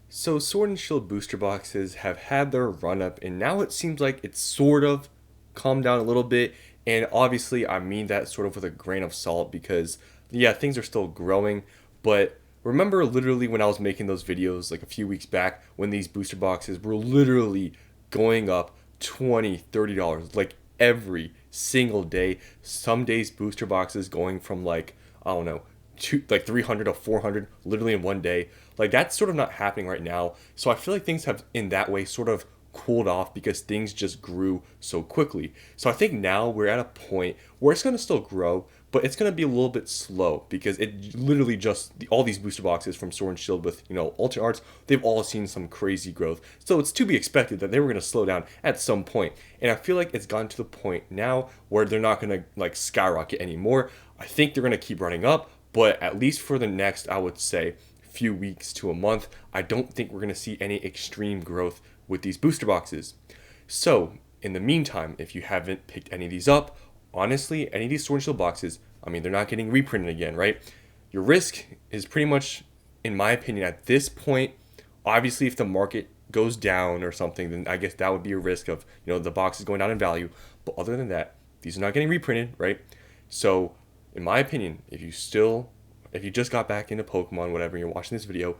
So Sword and Shield booster boxes have had their run up, and now it seems like it's sort of calmed down a little bit. And obviously, I mean that sort of with a grain of salt because, yeah, things are still growing. But remember, literally, when I was making those videos like a few weeks back, when these booster boxes were literally going up $20, $30, like every single day. Some days, booster boxes going from like, I don't know, like 300 to 400 literally in one day. Like that's sort of not happening right now. So I feel like things have in that way sort of cooled off because things just grew so quickly. So I think now we're at a point where it's going to still grow, but it's going to be a little bit slow because it literally just all these booster boxes from Sword and Shield with alternate arts, they've all seen some crazy growth. So it's to be expected that they were going to slow down at some point. And I feel like it's gotten to the point now where they're not going to like skyrocket anymore. I think they're going to keep running up, but at least for the next, I would say, few weeks to a month, I don't think we're going to see any extreme growth with these booster boxes. So, in the meantime, if you haven't picked any of these up, honestly, any of these Sword and Shield boxes, I mean, they're not getting reprinted again, right? Your risk is pretty much, in my opinion, at this point, obviously, if the market goes down or something, then I guess that would be a risk of, the boxes going down in value. But other than that, these are not getting reprinted, right? So, in my opinion, if you just got back into Pokemon, whatever, and you're watching this video,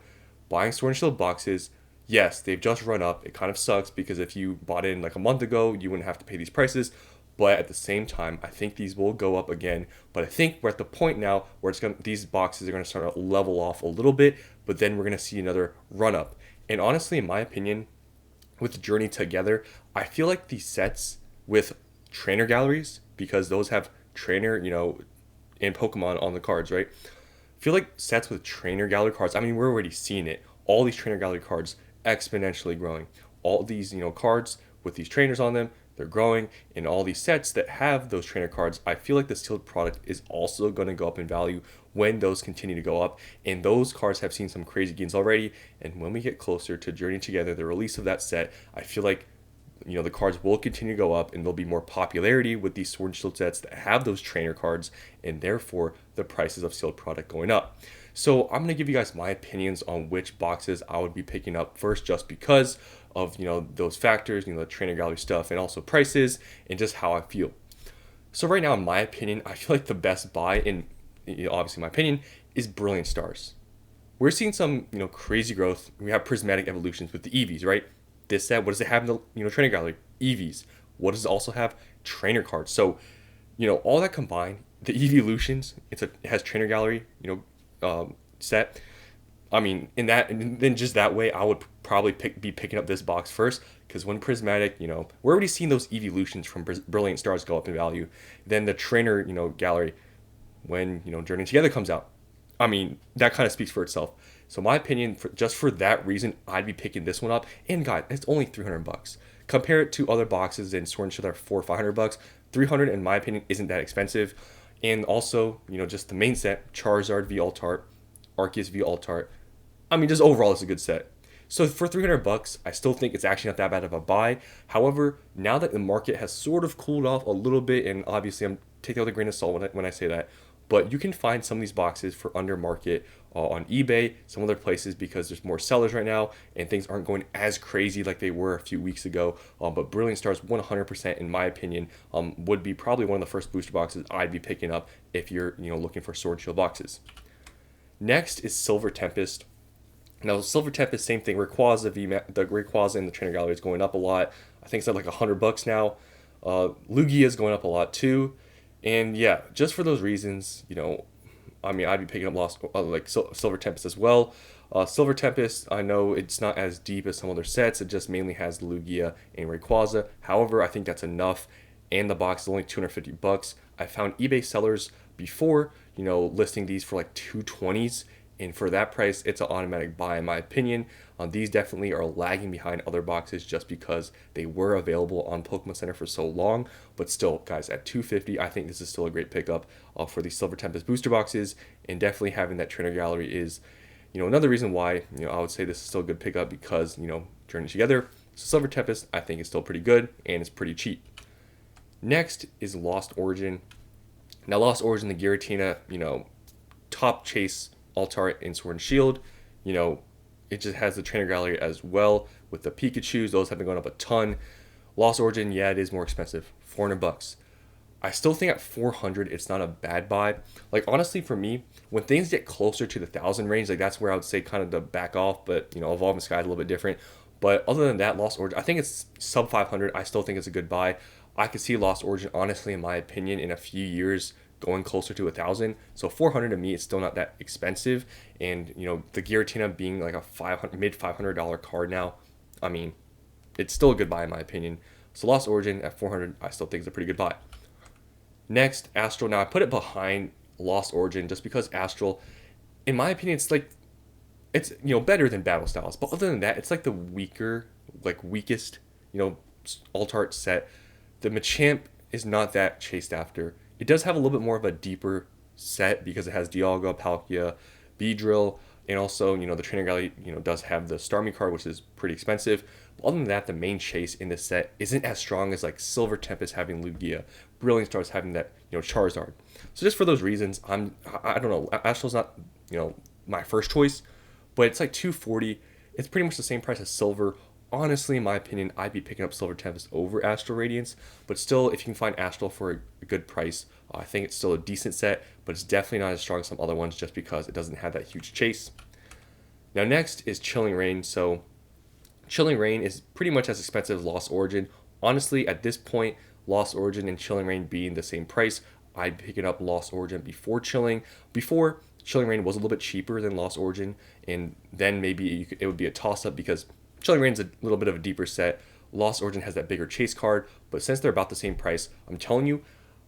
buying Sword and Shield boxes, yes, they've just run up. It kind of sucks because if you bought in like a month ago, you wouldn't have to pay these prices. But at the same time, I think these will go up again. But I think we're at the point now where these boxes are going to start to level off a little bit, but then we're going to see another run up. And honestly, in my opinion, with Journey Together, I feel like these sets with trainer galleries, because those have trainer, in Pokemon on the cards, right? I feel like sets with trainer gallery cards, I mean, we're already seeing it. All these trainer gallery cards exponentially growing. All these, cards with these trainers on them, they're growing. And all these sets that have those trainer cards, I feel like the sealed product is also going to go up in value when those continue to go up. And those cards have seen some crazy gains already. And when we get closer to Journey Together, the release of that set, I feel like the cards will continue to go up and there'll be more popularity with these Sword and Shield sets that have those trainer cards, and therefore the prices of sealed product going up. So I'm going to give you guys my opinions on which boxes I would be picking up first, just because of those factors, the trainer gallery stuff, and also prices, and just how I feel. So right now, in my opinion, I feel like the best buy, in obviously my opinion, is Brilliant Stars. We're seeing some crazy growth. We have prismatic evolutions with the EVs, right? This set, what does it have in the trainer gallery? EVs. What does it also have? Trainer cards. So, all that combined, the evolutions, it has trainer gallery, set. I mean, and then just that way, I would probably be picking up this box first, because when prismatic, we're already seeing those evolutions from Brilliant Stars go up in value. Then the trainer, gallery, when Journey Together comes out, I mean, that kind of speaks for itself. So my opinion, just for that reason, I'd be picking this one up. And guys, it's only $300. Compare it to other boxes in Sword and Shield that are $400 or $500. 300, in my opinion, isn't that expensive. And also, just the main set, Charizard v Altart, Arceus v Altart. I mean, just overall, it's a good set. So for $300, I still think it's actually not that bad of a buy. However, now that the market has sort of cooled off a little bit, and obviously I'm taking it with a grain of salt when I say that, but you can find some of these boxes for under market on eBay, some other places, because there's more sellers right now and things aren't going as crazy like they were a few weeks ago. But Brilliant Stars, 100%, in my opinion, would be probably one of the first booster boxes I'd be picking up if you're looking for Sword Shield boxes. Next is Silver Tempest. Now, Silver Tempest, same thing. Rayquaza, the Rayquaza in the trainer gallery is going up a lot. I think it's at like $100 now. Lugia is going up a lot too. And yeah, just for those reasons, I mean, I'd be picking up Silver Tempest as well. Silver Tempest, I know it's not as deep as some other sets. It just mainly has Lugia and Rayquaza. However, I think that's enough. And the box is only $250. I found eBay sellers before, listing these for like 220s. And for that price, it's an automatic buy in my opinion. These definitely are lagging behind other boxes just because they were available on Pokemon Center for so long. But still, guys, at $250, I think this is still a great pickup for these Silver Tempest booster boxes. And definitely having that trainer gallery is, another reason why, I would say this is still a good pickup because, Journey Together. So Silver Tempest, I think, is still pretty good and it's pretty cheap. Next is Lost Origin. Now, Lost Origin, the Giratina, top chase Altart in Sword and Shield, it just has the trainer gallery as well with the Pikachus. Those have been going up a ton. Lost Origin, yeah, it is more expensive, $400. I still think at 400 it's not a bad buy. Like honestly, for me, when things get closer to the 1,000 range, like that's where I would say kind of to back off. But Evolving Sky is a little bit different. But other than that, Lost Origin, I think it's sub 500. I still think it's a good buy. I could see Lost Origin, honestly, in my opinion, in a few years going closer to 1,000. So 400 to me, it's still not that expensive. And the Giratina being like a 500 mid $500 card now, I mean, it's still a good buy in my opinion. So Lost Origin at 400, I still think is a pretty good buy. Next, Astral. Now I put it behind Lost Origin just because Astral, in my opinion, it's better than Battle Styles. But other than that, it's like the weakest alt art set. The Machamp is not that chased after. It does have a little bit more of a deeper set because it has Dialga, Palkia, Beedrill, and also the Trainer Gallery does have the Starmie card, which is pretty expensive. But other than that, the main chase in this set isn't as strong as like Silver Tempest having Lugia, Brilliant Stars having that Charizard. So just for those reasons, I don't know. Astral's not my first choice, but it's like 240. It's pretty much the same price as Silver. Honestly, in my opinion, I'd be picking up Silver Tempest over Astral Radiance. But still, if you can find Astral for a good price, I think it's still a decent set. But it's definitely not as strong as some other ones just because it doesn't have that huge chase. Now next is Chilling Reign. So Chilling Reign is pretty much as expensive as Lost Origin. Honestly, at this point, Lost Origin and Chilling Reign being the same price, I'd pick it up Lost Origin before Chilling. Before, Chilling Reign was a little bit cheaper than Lost Origin, and then maybe it would be a toss-up because Chilling Reign's a little bit of a deeper set. Lost Origin has that bigger chase card, but since they're about the same price, I'm telling you,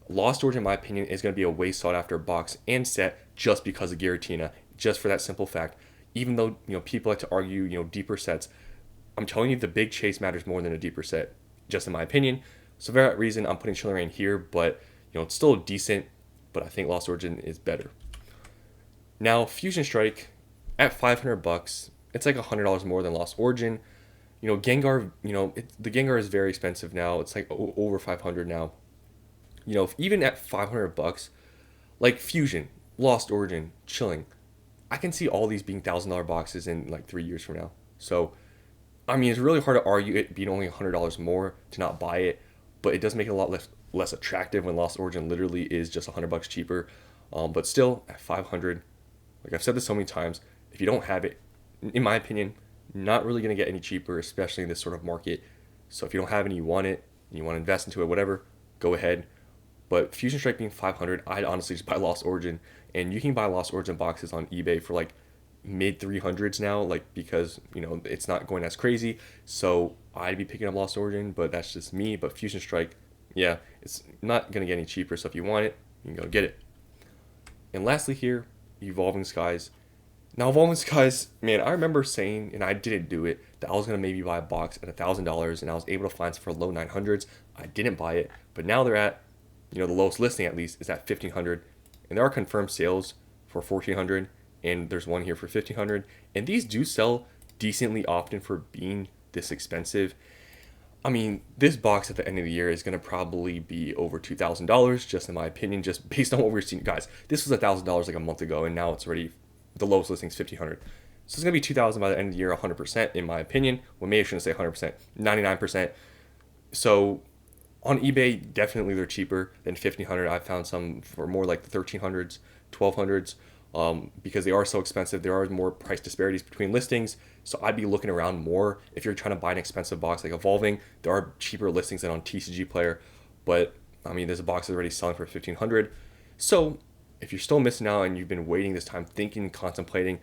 Lost Origin, in my opinion, is going to be a way sought after box and set just because of Giratina, just for that simple fact. Even though people like to argue deeper sets, I'm telling you the big chase matters more than a deeper set, just in my opinion. So for that reason, I'm putting Chilling Reign here, but it's still decent, but I think Lost Origin is better. Now Fusion Strike at $500, it's like $100 more than Lost Origin. Gengar, the Gengar is very expensive now. It's like over 500 now. Even at $500, like Fusion, Lost Origin, Chilling, I can see all these being $1,000 boxes in like 3 years from now. So, I mean, it's really hard to argue it being only $100 more to not buy it, but it does make it a lot less attractive when Lost Origin literally is just $100 cheaper. But still, at 500, like I've said this so many times, if you don't have it, in my opinion, not really going to get any cheaper, especially in this sort of market. So if you don't have it and you want it, and you want to invest into it, whatever, go ahead. But Fusion Strike being 500, I'd honestly just buy Lost Origin. And you can buy Lost Origin boxes on eBay for like mid 300s now, like because it's not going as crazy. So I'd be picking up Lost Origin, but that's just me. But Fusion Strike, yeah, it's not going to get any cheaper. So if you want it, you can go get it. And lastly here, Evolving Skies. Now, Evolving Skies, man, I remember saying, and I didn't do it, that I was going to maybe buy a box at $1,000, and I was able to find some for low 900s. I didn't buy it, but now they're at, the lowest listing at least is at 1,500, and there are confirmed sales for 1,400, and there's one here for 1,500, and these do sell decently often for being this expensive. I mean, this box at the end of the year is going to probably be over $2,000, just in my opinion, just based on what we're seeing. Guys, this was $1,000 like a month ago, and now it's already, the lowest listing is $1,500. So it's going to be $2,000 by the end of the year, 100%, in my opinion. Well, maybe I shouldn't say 100%, 99%. So on eBay, definitely they're cheaper than $1,500. I found some for more like the 1,300s, 1,200s. Because they are so expensive, there are more price disparities between listings. So I'd be looking around more if you're trying to buy an expensive box like Evolving. There are cheaper listings than on TCG Player, but I mean, there's a box that's already selling for $1,500. So if you're still missing out and you've been waiting this time, thinking, contemplating,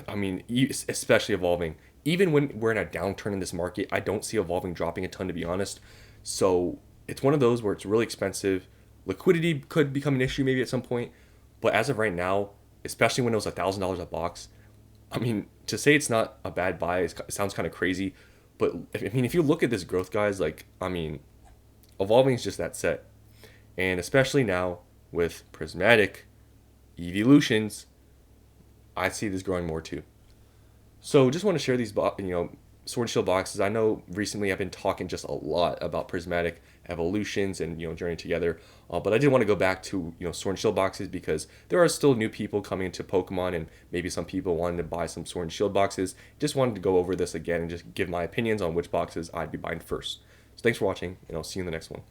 I mean, especially Evolving, even when we're in a downturn in this market, I don't see Evolving dropping a ton, to be honest. So it's one of those where it's really expensive. Liquidity could become an issue maybe at some point. But as of right now, especially when it was $1,000 a box, I mean, to say it's not a bad buy, it sounds kind of crazy. But if you look at this growth, guys, like, I mean, Evolving is just that set. And especially now with Prismatic Evolutions, I see this growing more too. So just want to share these, Sword and Shield boxes. I know recently I've been talking just a lot about Prismatic, evolutions and journey together. But I did want to go back to Sword and Shield boxes because there are still new people coming into Pokemon, and maybe some people wanted to buy some Sword and Shield boxes. Just wanted to go over this again and just give my opinions on which boxes I'd be buying first. So thanks for watching, and I'll see you in the next one.